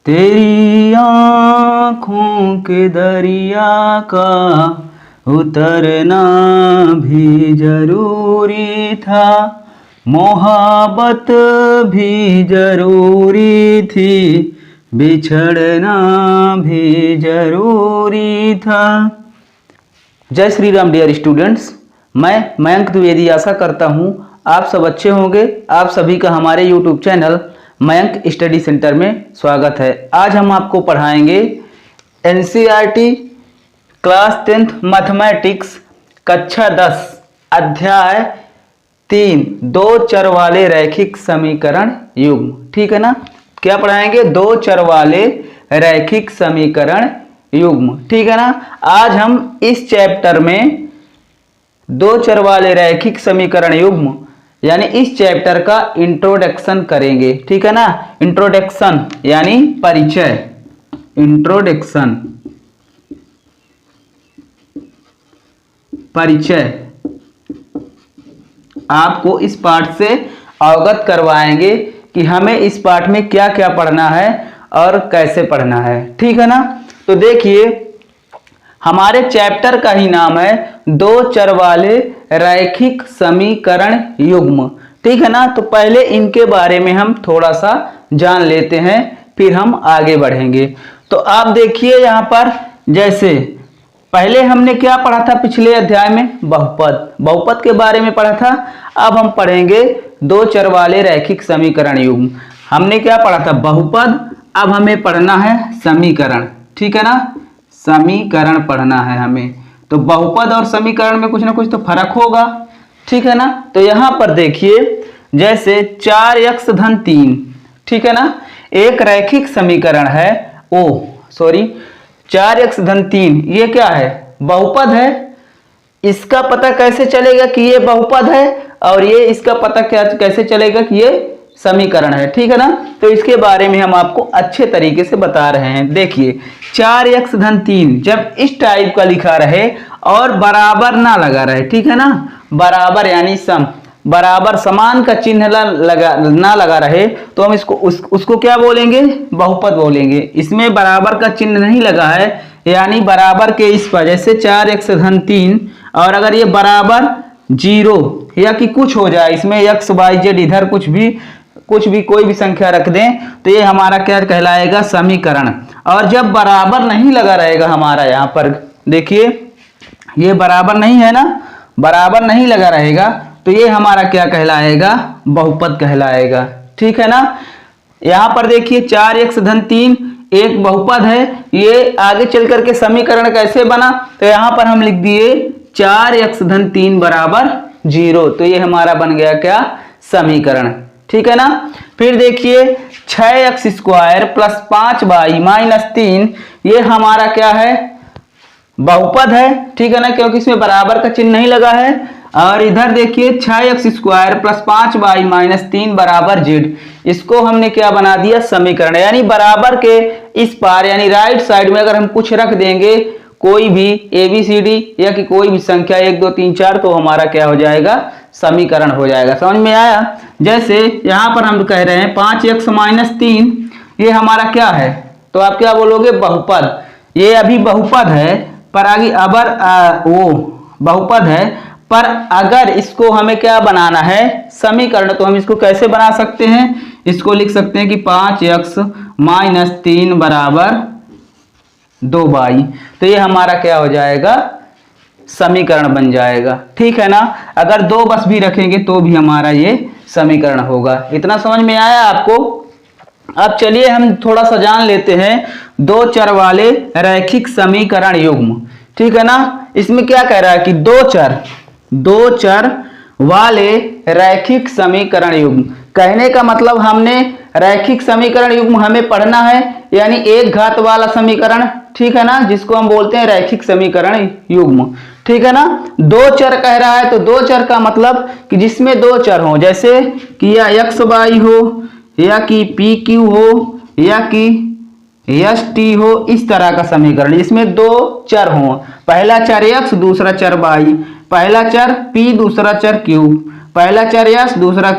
तेरी आँखों के दरिया का उतरना भी जरूरी था, मोहब्बत भी जरूरी थी, बिछड़ना भी जरूरी था। जय श्री राम डियर स्टूडेंट्स, मैं मयंक द्विवेदी आशा करता हूँ आप सब अच्छे होंगे। आप सभी का हमारे YouTube channel Mayank study centre में स्वागत है। आज हम आपको पढ़ाएंगे एनसीईआरटी क्लास 10th मैथमेटिक्स कक्षा 10 अध्याय 3 दो चर वाले रैखिक समीकरण युग्म। ठीक है ना, क्या पढ़ाएंगे? दो चर वाले रैखिक समीकरण युग्म। ठीक है ना, आज हम इस चैप्टर में दो चर वाले रैखिक समीकरण युग्म यानी इस चैप्टर का इंट्रोडक्शन करेंगे। ठीक है ना, इंट्रोडक्शन यानी परिचय, इंट्रोडक्शन परिचय आपको इस पाठ से अवगत करवाएंगे कि हमें इस पाठ में क्या क्या पढ़ना है और कैसे पढ़ना है। ठीक है ना, तो देखिए हमारे चैप्टर का ही नाम है दो चर वाले रैखिक समीकरण युग्म। ठीक है ना, तो पहले इनके बारे में हम थोड़ा सा जान लेते हैं, फिर हम आगे बढ़ेंगे। तो आप देखिए यहाँ पर, जैसे पहले हमने क्या पढ़ा था पिछले अध्याय में? बहुपद के बारे में पढ़ा था। अब हम पढ़ेंगे दो चर वाले रैखिक समीकरण युग्म। हमने क्या पढ़ा था? बहुपद। अब हमें पढ़ना है समीकरण। ठीक है ना, समीकरण पढ़ना है हमें। तो बहुपद और समीकरण में कुछ ना कुछ तो फर्क होगा। ठीक है ना, तो यहां पर देखिए जैसे 4x धन 3, ठीक है ना, एक रैखिक समीकरण है। 4x धन 3 ये क्या है? बहुपद है। इसका पता कैसे चलेगा कि ये बहुपद है, और ये इसका पता कैसे चलेगा कि ये समीकरण है? ठीक है ना, तो इसके बारे में हम आपको अच्छे तरीके से बता रहे हैं। देखिए 4x धन 3 जब इस टाइप का लिखा रहे और बराबर ना लगा रहे, ठीक है ना, बराबर यानी सम, बराबर समान का चिन्ह ना लगा रहे, तो हम इसको उसको क्या बोलेंगे? बहुपद बोलेंगे। इसमें बराबर का चिन्ह नहीं लगा है, यानी बराबर के इस पर, जैसे 4x धन 3, और अगर ये बराबर 0 या कि कुछ हो जाए, इसमें x y z इधर कुछ भी कोई भी संख्या रख दें, तो ये हमारा क्या कहलाएगा? समीकरण। और जब बराबर नहीं लगा रहेगा हमारा, यहाँ पर देखिए ये बराबर नहीं है ना, बराबर नहीं लगा रहेगा, तो ये हमारा क्या कहलाएगा? बहुपद कहलाएगा। ठीक है ना, यहाँ पर देखिए 4x धन 3 एक बहुपद है। ये आगे चल करके समीकरण कैसे बना? तो यहाँ पर हम लिख दिए 4x धन 3 बराबर 0, तो ये हमारा बन गया क्या? समीकरण। ठीक है ना, फिर देखिए 6x square plus 5y minus 3 ये हमारा क्या है? बहुपद है। ठीक है ना, क्योंकि इसमें बराबर का चिन्ह नहीं लगा है। और इधर देखिए 6x square plus 5y minus 3 बराबर z, इसको हमने क्या बना दिया? समीकरण। यानी बराबर के इस पार यानी राइट साइड में अगर हम कुछ रख देंगे, कोई भी ABCD या कि कोई भी संख्या 1 2 3 4, तो हमारा क्या हो जाएगा? समीकरण हो जाएगा। समझ में आया? जैसे यहाँ पर हम कह रहे हैं 5x माइनस 3 ये हमारा क्या है? तो आप क्या बोलोगे? बहुपद। ये अभी बहुपद है, पर आगे अबर बहुपद है, पर अगर इसको हमें क्या बनाना है? समीकरण। तो हम इसको कैसे बना सकते हैं? इसको लिख सकते हैं कि 5x माइनस 3 बराबर 2y, तो ये हमारा क्या हो जाएगा? समीकरण बन जाएगा। ठीक है ना, अगर 2 बस भी रखेंगे तो भी हमारा ये समीकरण होगा। इतना समझ में आया आपको? अब चलिए हम थोड़ा सा जान लेते हैं दो चर वाले रैखिक समीकरण युग्म। ठीक है ना, इसमें क्या कह रहा है कि दो चर वाले रैखिक समीकरण युग्म। कहने का मतलब हमने रैखिक समीकरण युग्म हमें पढ़ना है, यानी एक घात वाला समीकरण। ठीक है ना, जिसको हम बोलते हैं रैखिक समीकरण युग्म। ठीक है ना, दो चर कह रहा है, तो दो चर का मतलब कि जिसमें दो चर हो, जैसे कि या x y हो, या कि p q हो, या कि एस टी हो, इस तरह का समीकरण जिसमें दो चर हो। पहला चर x दूसरा चर y, पहला चर p दूसरा चर q, पहला चर s दूसरा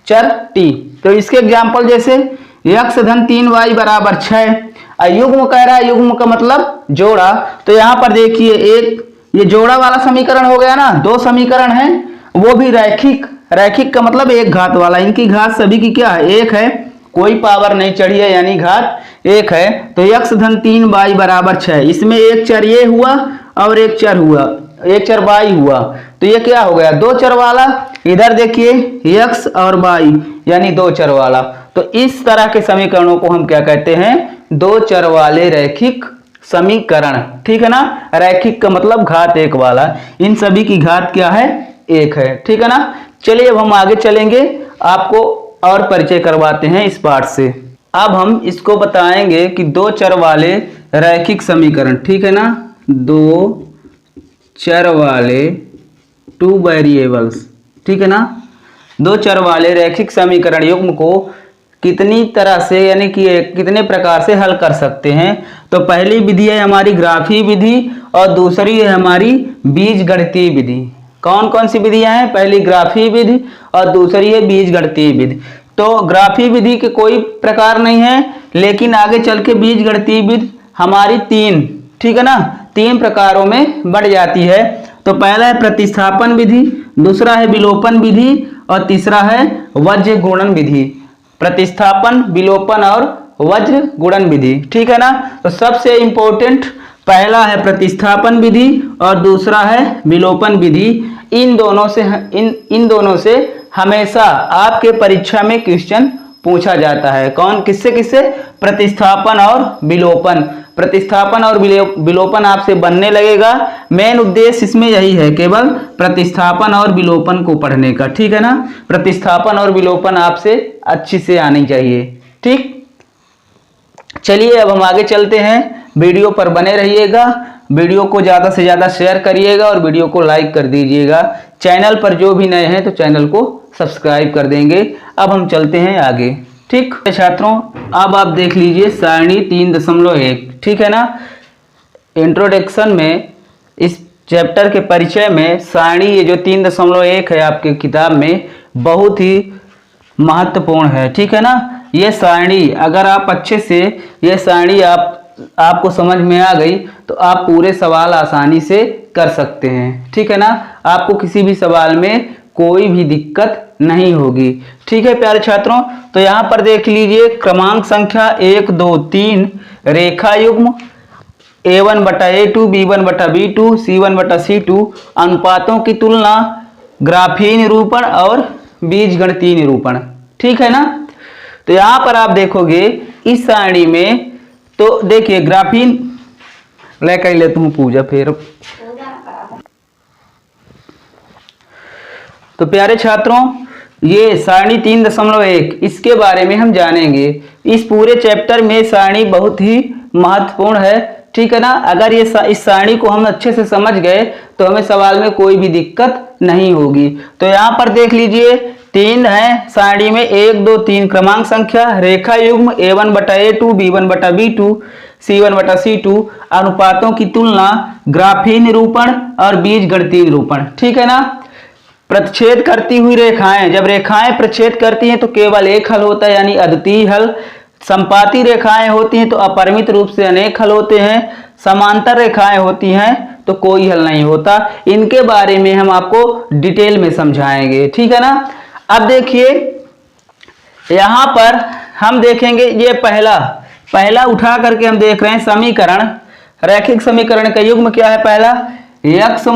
चर t। तो इसके एग्जाम्पल जैसे x धन 3y बराबर 6। युग्म कह रहा है, युग्म का मतलब जोड़ा। तो यहाँ पर देखिए एक ये जोड़ा वाला समीकरण हो गया ना, दो समीकरण है, वो भी रैखिक। रैखिक का मतलब एक घात वाला, इनकी घात सभी की क्या है, एक है, कोई पावर नहीं चढ़ी है, यानी घात एक है। तो x धन 3y बराबर 6, इसमें एक चर ये हुआ और एक चर हुआ, एक चर y हुआ, तो ये क्या हो गया, दो चर वाला। इधर देखिए x और y यानी दो चर वाला। तो इस तरह के समीकरणों को हम क्या कहते हैं, दो चर वाले रैखिक समीकरण। ठीक है ना, रैखिक का मतलब घात एक वाला, इन सभी की घात क्या है, एक है। ठीक है ना, चलिए अब हम आगे चलेंगे, आपको और परिचय करवाते हैं इस पाठ से। अब हम इसको बताएंगे कि दो चर वाले रैखिक समीकरण, ठीक है ना, दो चर वाले टू वेरिएबल्स, ठीक है ना, दो चर वाले रैखिक समीकरण युग्म को कितनी तरह से यानी कि कितने प्रकार से हल कर सकते हैं। तो पहली विधि है हमारी ग्राफी विधि और दूसरी है हमारी बीजगणितीय विधि। कौन कौन सी विधियां हैं, पहली ग्राफी विधि और दूसरी है बीजगणितीय विधि। तो ग्राफी विधि के कोई प्रकार नहीं है, लेकिन आगे चल के बीजगणितीय विधि हमारी तीन, ठीक है ना, तीन प्रकारों में बढ़ जाती है। तो पहला है प्रतिस्थापन विधि, दूसरा है विलोपन विधि और तीसरा है वज्र गुणन विधि। प्रतिस्थापन, विलोपन और वज्र गुणन विधि, ठीक है ना। तो सबसे इंपॉर्टेंट पहला है प्रतिस्थापन विधि और दूसरा है विलोपन विधि। इन दोनों से हमेशा आपके परीक्षा में क्वेश्चन पूछा जाता है। कौन, किससे किससे, प्रतिस्थापन और विलोपन। प्रतिस्थापन और विलोपन आपसे बनने लगेगा। मेन उद्देश्य इसमें यही है, केवल प्रतिस्थापन और विलोपन को पढ़ने का, ठीक है ना। प्रतिस्थापन और विलोपन आपसे अच्छी से आनी चाहिए, ठीक। चलिए अब हम आगे चलते हैं, वीडियो पर बने रहिएगा, वीडियो को ज़्यादा से ज़्यादा शेयर करिएगा और वीडियो को लाइक कर दीजिएगा। चैनल पर जो भी नए हैं तो चैनल को सब्सक्राइब कर देंगे। अब हम चलते हैं आगे, ठीक छात्रों। अब आप देख लीजिए सारणी 3.1, ठीक है ना। इंट्रोडक्शन में इस चैप्टर के परिचय में सारणी ये जो 3.1 है आपके किताब में बहुत ही महत्वपूर्ण है, ठीक है ना। ये सारणी अगर आप अच्छे से ये सारणी आपको समझ में आ गई तो आप पूरे सवाल आसानी से कर सकते हैं, ठीक है ना। आपको किसी भी सवाल में कोई भी दिक्कत नहीं होगी, ठीक है प्यारे छात्रों। तो यहाँ पर देख लीजिए क्रमांक संख्या 1 2 3 रेखा युग्म A1/A2 B1/B2 C1/C2 अनुपातों की तुलना, ग्राफीय निरूपण और बीजगणितीय निरूपण, ठीक है ना। तो यहाँ पर आप देखोगे इस सारणी में, तो देखिए ग्राफीय लेकर लेता हूँ पूजा फिर। तो प्यारे छात्रों ये सारणी 3.1 इसके बारे में हम जानेंगे। इस पूरे चैप्टर में सारणी बहुत ही महत्वपूर्ण है, ठीक है ना। अगर ये इस सारणी को हम अच्छे से समझ गए तो हमें सवाल में कोई भी दिक्कत नहीं होगी। तो यहाँ पर देख लीजिए तीन है सारणी में, 1 2 3 क्रमांक संख्या, रेखा युग्म A1/A2 B1/B2 C1/C2 अनुपातों की तुलना, ग्राफीय निरूपण और बीजगणितीय निरूपण, ठीक है ना। प्रतिच्छेद करती हुई रेखाएं, जब रेखाएं प्रतिच्छेद करती हैं तो केवल एक हल होता है यानी अद्वितीय हल। संपाती रेखाएं होती हैं तो अपरिमित रूप से अनेक हल होते हैं। समांतर रेखाएं होती हैं तो कोई हल नहीं होता। इनके बारे में हम आपको डिटेल में समझाएंगे, ठीक है ना। अब देखिए यहां पर हम देखेंगे ये पहला उठा करके हम देख रहे हैं समीकरण, रैखिक समीकरण का युग्म क्या है, पहला x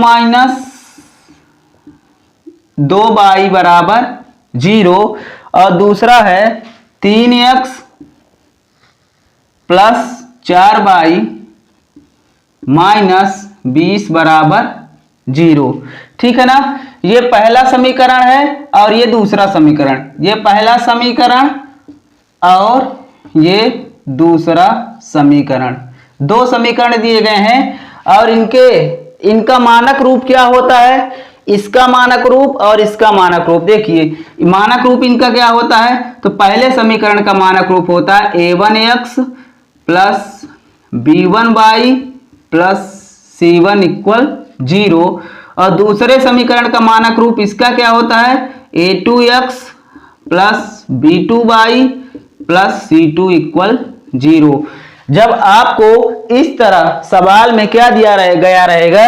- 2y बराबर 0 और दूसरा है 3x + 4y - 20 बराबर 0, ठीक है ना। ये पहला समीकरण है और ये दूसरा समीकरण, ये पहला समीकरण और ये दूसरा समीकरण, दो समीकरण दिए गए हैं और इनका मानक रूप क्या होता है, इसका मानक रूप और इसका मानक रूप। देखिए मानक रूप इनका क्या होता है, तो पहले समीकरण का मानक रूप होता है a1x + b1y + c1 = 0 और दूसरे समीकरण का मानक रूप इसका क्या होता है, a2x + b2y plus C2 equal 0। जब आपको इस तरह सवाल में क्या दिया गया रहेगा,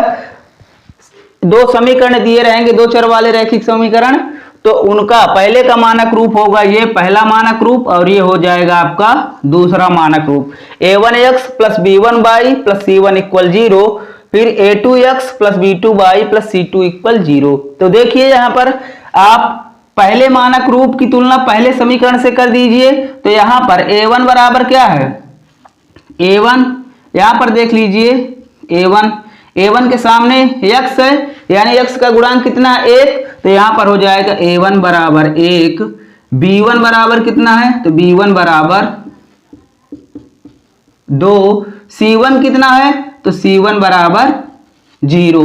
दो समीकरण दिए रहेंगे, दो चर वाले रैखिक समीकरण, तो उनका पहले का मानक रूप होगा ये पहला मानक रूप, और ये हो जाएगा आपका दूसरा मानक रूप a1x plus b1y plus c1 equal 0, फिर a2x plus b2y plus c2 equal 0। तो देखिए यहाँ पर आप पहले मानक रूप की तुलना पहले समीकरण से कर दीजिए। तो यहाँ पर a1 बराबर क्या है, a1 यहाँ पर देख लीजिए a1 के सामने x है, यानी x का गुणांक कितना है 1, तो यहाँ पर हो जाएगा a1 बराबर 1, b1 बराबर कितना है, तो b1 बराबर 2, c1 कितना है, तो c1 बराबर 0।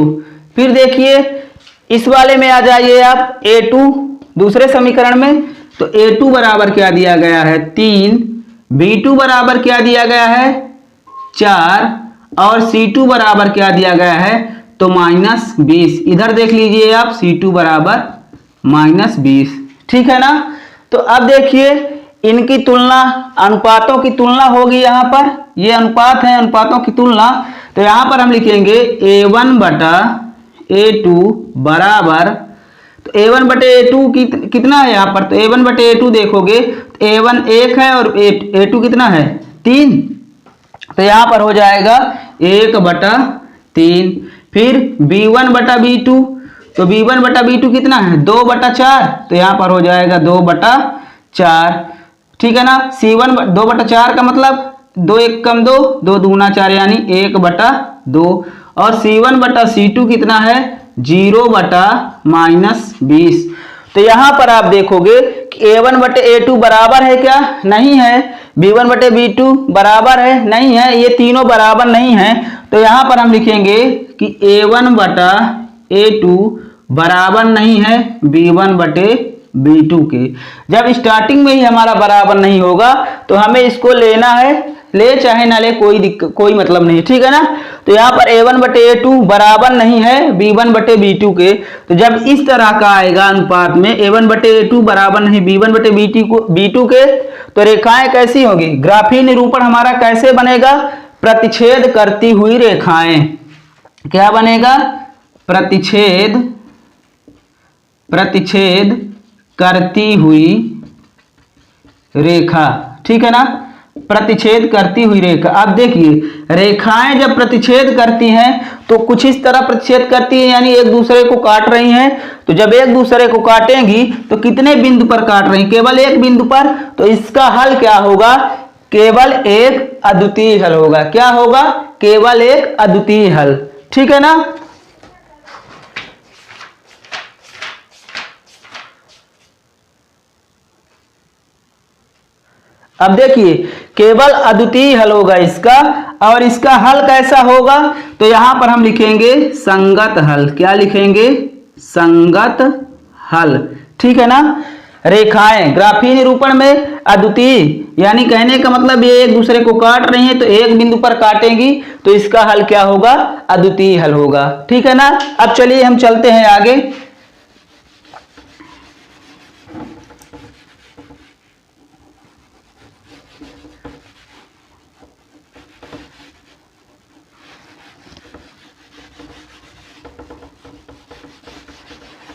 फिर देखिए इस वाले में आ जाइए आप a2 दूसरे समीकरण में, तो a2 बराबर क्या दिया गया है 3, b2 बराबर क्या दिया गया है 4, और C2 बराबर क्या दिया गया है, तो -20। इधर देख लीजिए आप C2 बराबर -20, ठीक है ना। तो अब देखिए इनकी तुलना, अनुपातों की तुलना होगी। यहाँ पर ये अनुपात है, अनुपातों की तुलना। तो यहाँ पर हम लिखेंगे a1 बटा a2 बराबर, तो a1 बटे a2 कितना है यहाँ पर, तो a1 बटे a2 देखोगे तो a1 1 है और a2 कितना है 3, तो यहाँ पर हो जाएगा 1 बटा 3। फिर b1 बटा b2, तो b1 बटा b2 कितना है 2 बटा 4, तो यहाँ पर हो जाएगा 2 बटा 4, ठीक है ना। c1 2 बटा 4 का मतलब 2 1 कम 2, 2 दूना 4 यानी 1 बटा 2, और c1 बटा c2 कितना है 0 बटा -20। तो यहाँ पर आप देखोगे कि a1 बटे a2 बराबर है क्या, नहीं है, b1 बटे b2 बराबर है, नहीं है, ये तीनों बराबर नहीं है। तो यहाँ पर हम लिखेंगे कि a1 बटा a2 बराबर नहीं है b1 बटे b2 के। जब स्टार्टिंग में ही हमारा बराबर नहीं होगा तो हमें इसको लेना है, ले चाहे ना ले कोई मतलब नहीं, ठीक है ना। तो यहाँ पर a1 बटे a2 बराबर नहीं है b1 बटे b2 के। तो जब इस तरह का आएगा अनुपात में a1 बटे a2 बराबर नहीं b1 बटे b2 के, तो रेखाएं कैसी होगी, ग्राफीय निरूपण हमारा कैसे बनेगा, प्रतिच्छेद करती हुई रेखाएं। क्या बनेगा, प्रतिच्छेद करती हुई रेखा, ठीक है ना, प्रतिच्छेद करती हुई रेखा। अब देखिए रेखाएं जब प्रतिच्छेद करती हैं तो कुछ इस तरह प्रतिच्छेद करती है, यानी एक दूसरे को काट रही हैं। तो जब एक दूसरे को काटेंगी तो कितने बिंदु पर काट रही, केवल एक बिंदु पर। तो इसका हल क्या होगा, केवल एक अद्वितीय हल होगा। क्या होगा, केवल एक अद्वितीय हल, ठीक है ना। अब देखिए केवल अद्वितीय हल होगा इसका, और इसका हल कैसा होगा, तो यहां पर हम लिखेंगे संगत हल। क्या लिखेंगे, संगत हल, ठीक है ना। रेखाएं ग्राफीय निरूपण में अद्वितीय, यानी कहने का मतलब ये एक दूसरे को काट रही हैं तो एक बिंदु पर काटेंगी, तो इसका हल क्या होगा, अद्वितीय हल होगा, ठीक है ना। अब चलिए हम चलते हैं आगे।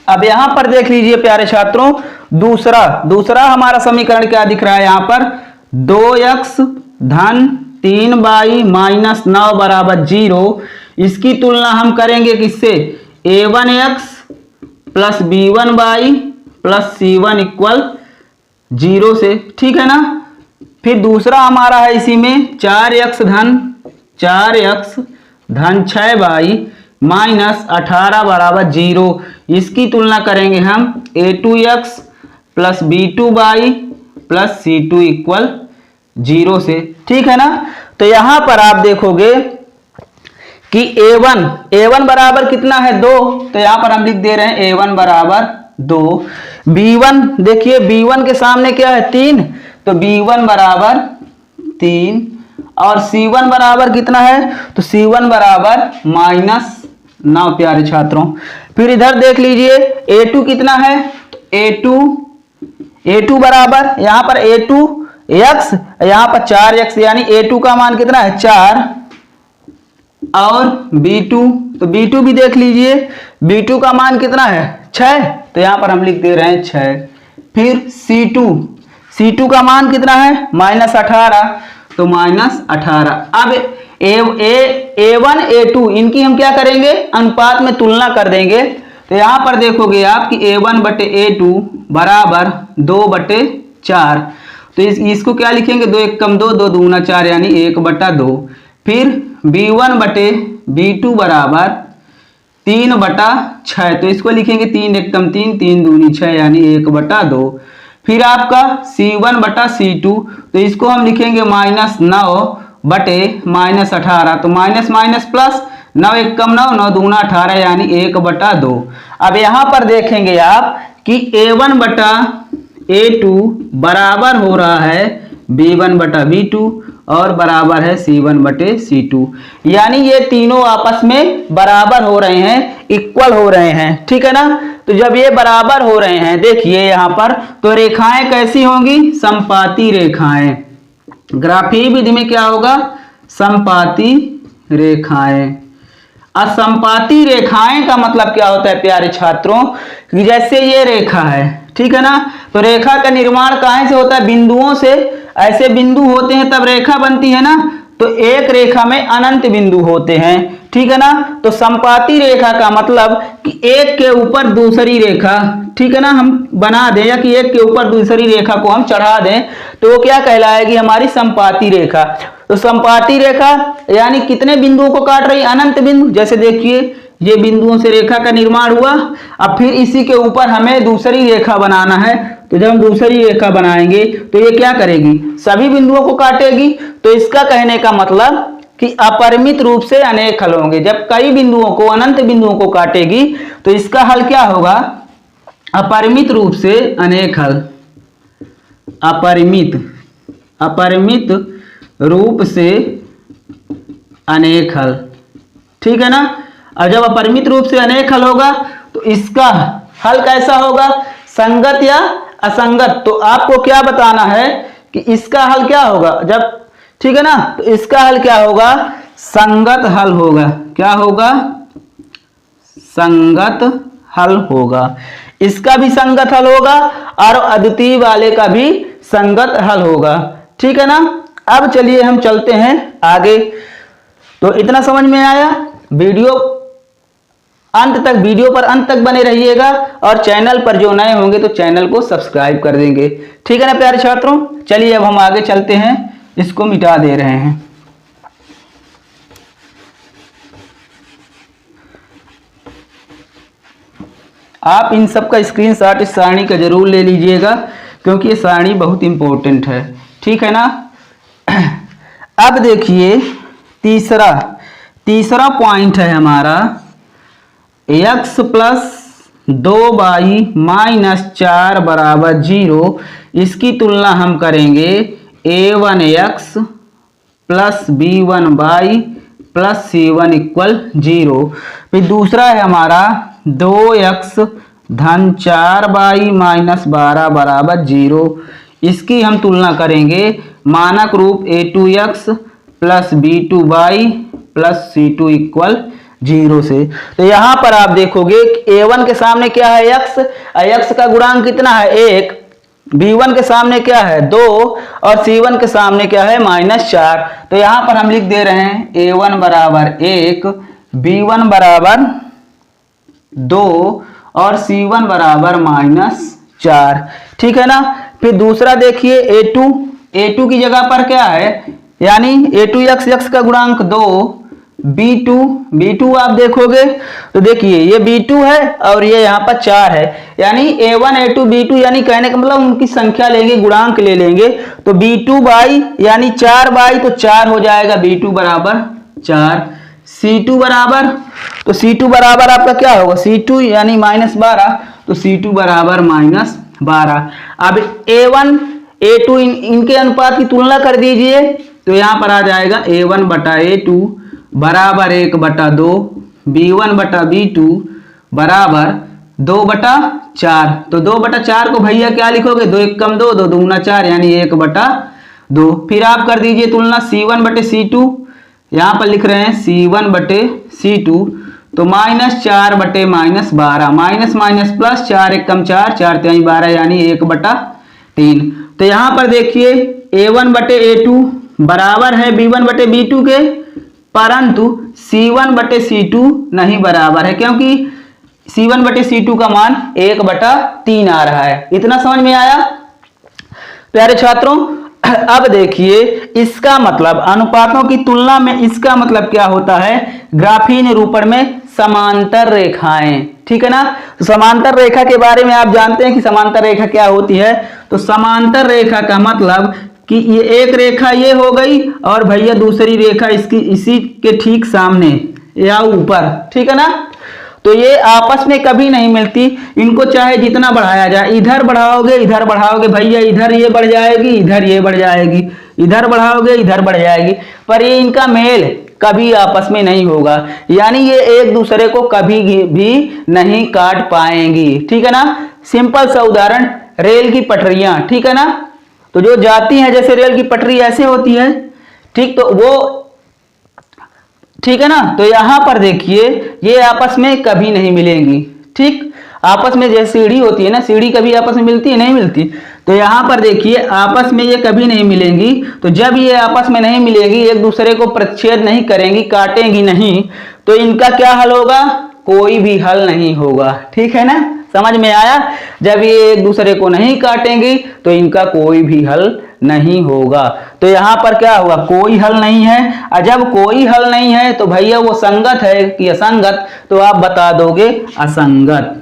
अब यहां पर देख लीजिए प्यारे छात्रों, दूसरा हमारा समीकरण क्या दिख रहा है, यहां पर 2x धन 3y माइनस 9 बराबर 0। इसकी तुलना हम करेंगे किससे, a1x plus b1y plus c1 equal 0 से, ठीक है ना। फिर दूसरा हमारा है इसी में 4x धन 6y माइनस 18 बराबर 0। इसकी तुलना करेंगे हम a2x plus b2y plus c2 equal 0 से, ठीक है ना। तो यहां पर आप देखोगे कि a1 बराबर कितना है 2, तो यहां पर हम लिख दे रहे हैं a1 बराबर 2। b1 देखिए b1 के सामने क्या है 3, तो b1 बराबर 3, और c1 बराबर कितना है, तो c1 बराबर -9 प्यारे छात्रों। फिर इधर देख लीजिए a2 कितना है, तो a2 बराबर, यहां पर a2 x, यहाँ पर 4x यानी a2 का मान कितना है 4 और b2, तो b2 भी देख लीजिए, b2 का मान कितना है 6, तो यहाँ पर हम लिख दे रहे हैं 6। फिर c2 का मान कितना है -18, तो -18। अब a1 a2 इनकी हम क्या करेंगे अनुपात में तुलना कर देंगे। तो यहाँ पर देखोगे आप कि a1 बटे a2 बराबर 2/4, तो इसको क्या लिखेंगे 2 1 कम 2, 2 दूना 4 यानी 1/2। फिर b1 बटे b2 बराबर 3/6, तो इसको लिखेंगे 3 1 कम 3, 3 दूनी 6 यानी 1/2। फिर आपका c1 बटा c2, तो इसको हम लिखेंगे -9 बटे -18, तो माइनस माइनस प्लस 9 1 कम 9, 9 दूना 18 यानी 1/2। अब यहाँ पर देखेंगे आप कि a1 बटा a2 बराबर हो रहा है b1 बटा b2 और बराबर है c1 बटे c2, यानी ये तीनों आपस में बराबर हो रहे हैं, इक्वल हो रहे हैं, ठीक है ना। तो जब ये बराबर हो रहे हैं देखिए यहाँ पर, तो रेखाएं कैसी होंगी समपाती रेखाएं। ग्राफीय विधि में क्या होगा समपाती रेखाएं। असंपाती रेखाएं का मतलब क्या होता है प्यारे छात्रों कि जैसे ये रेखा है, ठीक है ना, तो रेखा का निर्माण कहाँ से होता है बिंदुओं से, ऐसे बिंदु होते हैं तब रेखा बनती है ना, तो एक रेखा में अनंत बिंदु होते हैं, ठीक है ना। तो संपाती रेखा का मतलब कि एक के ऊपर दूसरी रेखा, ठीक है ना, हम बना दें या कि एक के ऊपर दूसरी रेखा को हम चढ़ा दें तो वो क्या कहलाएगी हमारी संपाती रेखा। तो संपाती रेखा यानी कितने बिंदुओं को काट रही अनंत बिंदु, जैसे देखिए ये बिंदुओं से रेखा का निर्माण हुआ। अब फिर इसी के ऊपर हमें दूसरी रेखा बनाना है, तो जब हम दूसरी रेखा बनाएंगे तो ये क्या करेगी सभी बिंदुओं को काटेगी। तो इसका कहने का मतलब कि अपरिमित रूप से अनेक हल होंगे। जब कई बिंदुओं को अनंत बिंदुओं को काटेगी तो इसका हल क्या होगा अपरिमित रूप से अनेक हल, अपरिमित रूप से अनेक हल, ठीक है ना। और जब अपरिमित रूप से अनेक हल होगा तो इसका हल कैसा होगा संगत या असंगत। तो आपको क्या बताना है कि इसका हल क्या होगा जब, ठीक है ना, तो इसका हल क्या होगा संगत हल होगा। क्या होगा संगत हल होगा, इसका भी संगत हल होगा और अद्वितीय वाले का भी संगत हल होगा, ठीक है ना। अब चलिए हम चलते हैं आगे। तो इतना समझ में आया, वीडियो पर अंत तक बने रहिएगा और चैनल पर जो नए होंगे तो चैनल को सब्सक्राइब कर देंगे, ठीक है ना प्यारे छात्रों। चलिए अब हम आगे चलते हैं, इसको मिटा दे रहे हैं। आप इन सब का स्क्रीनशॉट इस सारणी का जरूर ले लीजिएगा क्योंकि ये सारणी बहुत इंपॉर्टेंट है, ठीक है ना। अब देखिए तीसरा पॉइंट है हमारा x प्लस 2y माइनस 4 बराबर 0। इसकी तुलना हम करेंगे a1x plus b1y plus c1 equal 0। फिर दूसरा है हमारा 2x धन 4y माइनस 12 बराबर 0। इसकी हम तुलना करेंगे मानक रूप a2x plus b2y plus c2 equal 0 से। तो यहां पर आप देखोगे कि a1 के सामने क्या है x का गुणांक कितना है 1, b1 के सामने क्या है 2 और c1 के सामने क्या है -4। तो यहां पर हम लिख दे रहे हैं a1 बराबर 1, b1 बराबर 2 और c1 बराबर -4, ठीक है ना। फिर दूसरा देखिए a2 की जगह पर क्या है यानी a2x का गुणांक 2, b2 आप देखोगे तो देखिए ये b2 है और ये यहाँ पर 4 है, यानी a1 a2 b2 यानी कहने का मतलब उनकी संख्या लेंगे गुणांक ले लेंगे। तो b2y यानी 4y तो 4 हो जाएगा, b2 बराबर 4। c2 बराबर, तो c2 बराबर आपका क्या होगा c2 यानी -12, तो c2 बराबर -12। अब a1 a2 इनके अनुपात की तुलना कर दीजिए तो यहाँ पर आ जाएगा a1 बटा a2 बराबर 1/2, b1 बटा b2 बराबर 2/4। तो 2/4 को भैया क्या लिखोगे 2 1 कम 2, 2 दूना 4 यानी 1/4। 2। फिर आप कर दीजिए तुलना C1 बटे C2, यहाँ पर लिख रहे हैं C1 बटे C2, तो -4 बटे -12, माइनस माइनस प्लस, 4 एकम 4, 4 तिहाई 12, यानी 1/3। तो यहाँ पर देखिए A1 बटे A2 बराबर है B1 बटे B2 के, परंतु C1 बटे C2 नहीं बराबर है, क्योंकि C1 बटे C2 का मान 1/3 आ रहा है। इतना समझ में आया प्यारे छात्रों। अब देखिए इसका मतलब अनुपातों की तुलना में इसका मतलब क्या होता है, ग्राफीय निरूपण में समांतर रेखाएं, ठीक है ना। तो समांतर रेखा के बारे में आप जानते हैं कि समांतर रेखा क्या होती है। तो समांतर रेखा का मतलब कि ये एक रेखा ये हो गई और भैया दूसरी रेखा इसकी इसी के ठीक सामने या ऊपर, ठीक है ना। तो ये आपस में कभी नहीं मिलती, इनको चाहे जितना बढ़ाया जाए, इधर बढ़ाओगे भैया इधर ये बढ़ जाएगी, इधर ये बढ़ जाएगी, इधर बढ़ाओगे इधर बढ़ जाएगी, पर ये इनका मेल कभी आपस में नहीं होगा, यानी ये एक दूसरे को कभी भी नहीं काट पाएंगी, ठीक है ना। सिंपल सा उदाहरण, रेल की पटरियां, ठीक है ना। तो जो जाती हैं, जैसे रेल की पटरी ऐसे होती है, ठीक, तो वो ठीक है ना। तो यहां पर देखिए ये आपस में कभी नहीं मिलेंगी, ठीक। आपस में जैसे सीढ़ी होती है ना, सीढ़ी कभी आपस में मिलती है, नहीं मिलती। तो यहां पर देखिए आपस में ये कभी नहीं मिलेंगी। तो जब ये आपस में नहीं मिलेगी, एक दूसरे को प्रतिच्छेद नहीं करेंगी, काटेंगी नहीं, तो इनका क्या हल होगा, कोई भी हल नहीं होगा, ठीक है ना। समझ में आया। जब ये एक दूसरे को नहीं काटेंगी तो इनका कोई भी हल नहीं होगा। तो यहां पर क्या हुआ, कोई हल नहीं है। और जब कोई हल नहीं है तो भैया वो संगत है कि असंगत, तो आप बता दोगे असंगत।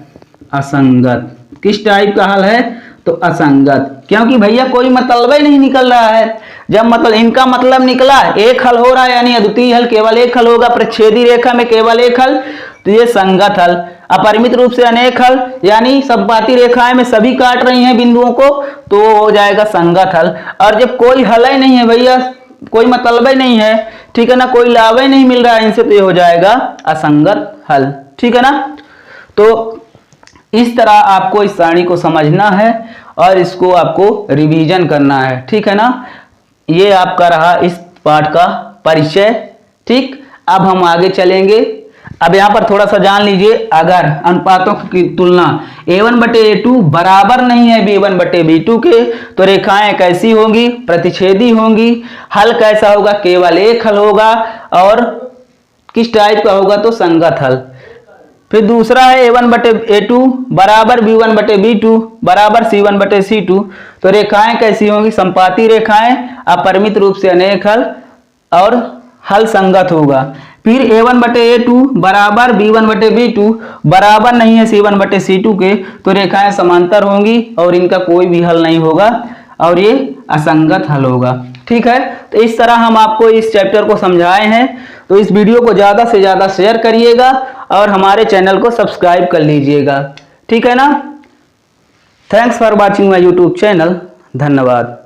असंगत किस टाइप का हल है, तो असंगत, क्योंकि भैया कोई मतलब ही नहीं निकल रहा है। जब मतलब इनका मतलब निकला, एक हल हो रहा है, यानी अद्वितीय हल केवल एक हल होगा, प्रतिच्छेदी रेखा में केवल एक हल, तो ये संगत हल। अपरिमित रूप से अनेक हल, यानी समपाती रेखाएं में सभी काट रही हैं बिंदुओं को, तो हो जाएगा संगत हल। और जब कोई हल ही नहीं है भैया, कोई मतलब ही नहीं है, ठीक है ना, कोई लाभ ही नहीं मिल रहा है इनसे, तो ये हो जाएगा असंगत हल, ठीक है ना। तो इस तरह आपको इस सारणी को समझना है और इसको आपको रिवीजन करना है, ठीक है ना। ये आपका रहा इस पाठ का परिचय, ठीक। अब हम आगे चलेंगे। अब यहां पर थोड़ा सा जान लीजिए, अगर अनुपातों की तुलना A1 बटे A2 बराबर नहीं है B1 बटे B2 के, तो रेखाएं कैसी होंगी, प्रतिच्छेदी होंगी। हल कैसा होगा, केवल एक हल होगा, और किस टाइप का होगा, तो संगत हल। फिर दूसरा है A1 बटे A2 बराबर B1 बटे B2 बराबर C1 बटे C2, तो रेखाएं कैसी होंगी, संपाती रेखाएं, अपरिमित रूप से अनेक हल, और हल संगत होगा। फिर A1 बटे A2 बराबर B1 बटे B2 बराबर नहीं है C1 बटे C2 के, तो रेखाएं समांतर होंगी और इनका कोई भी हल नहीं होगा, और ये असंगत हल होगा, ठीक है। तो इस तरह हम आपको इस चैप्टर को समझाए हैं। तो इस वीडियो को ज़्यादा से ज़्यादा शेयर करिएगा और हमारे चैनल को सब्सक्राइब कर लीजिएगा, ठीक है ना। Thanks for watching my YouTube channel. धन्यवाद।